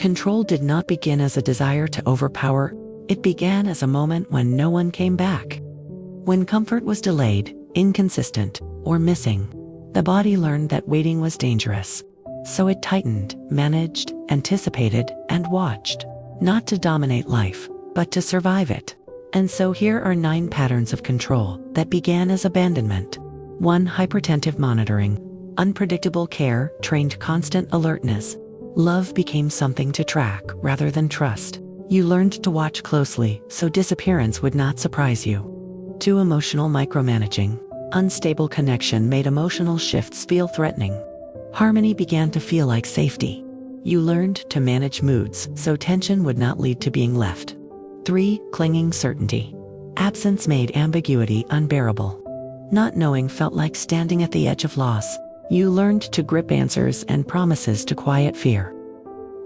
Control did not begin as a desire to overpower, it began as a moment when no one came back. When comfort was delayed, inconsistent, or missing, the body learned that waiting was dangerous. So it tightened, managed, anticipated, and watched, not to dominate life, but to survive it. And so here are 9 patterns of control that began as abandonment. 1. Hypertensive monitoring. Unpredictable care trained constant alertness. Love became something to track rather than trust. You learned to watch closely so disappearance would not surprise you. 2. Emotional micromanaging. Unstable connection made emotional shifts feel threatening. Harmony began to feel like safety. You learned to manage moods so tension would not lead to being left. 3. Clinging certainty. Absence made ambiguity unbearable. Not knowing felt like standing at the edge of loss. You learned to grip answers and promises to quiet fear.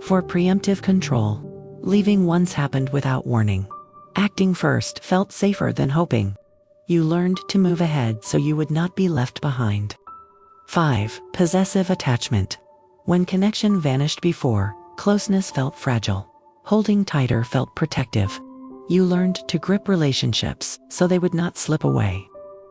4. Preemptive control. Leaving once happened without warning. Acting first felt safer than hoping. You learned to move ahead so you would not be left behind. 5. Possessive attachment. When connection vanished before, closeness felt fragile. Holding tighter felt protective. You learned to grip relationships so they would not slip away.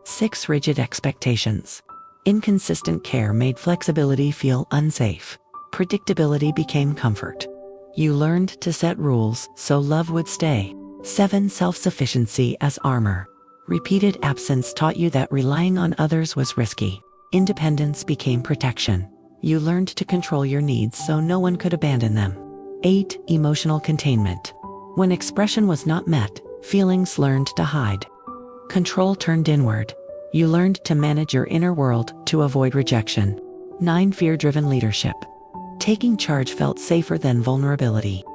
6. Rigid expectations. Inconsistent care made flexibility feel unsafe. Predictability became comfort. You learned to set rules so love would stay. 7. Self-sufficiency as armor. Repeated absence taught you that relying on others was risky. Independence became protection. You learned to control your needs so no one could abandon them. 8. Emotional containment. When expression was not met, feelings learned to hide. Control turned inward. You learned to manage your inner world to avoid rejection. 9. Fear-driven leadership. Taking charge felt safer than vulnerability.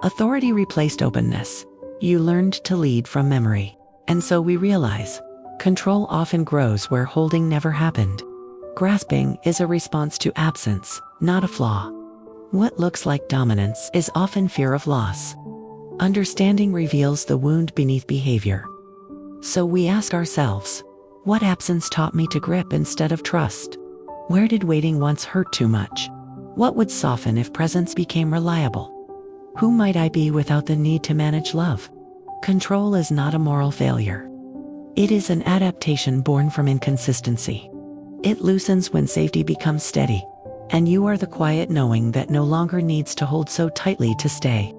Authority replaced openness. You learned to lead from memory. And so we realize, control often grows where holding never happened. Grasping is a response to absence, not a flaw. What looks like dominance is often fear of loss. Understanding reveals the wound beneath behavior. So we ask ourselves, what absence taught me to grip instead of trust? Where did waiting once hurt too much? What would soften if presence became reliable? Who might I be without the need to manage love? Control is not a moral failure. It is an adaptation born from inconsistency. It loosens when safety becomes steady, and you are the quiet knowing that no longer needs to hold so tightly to stay.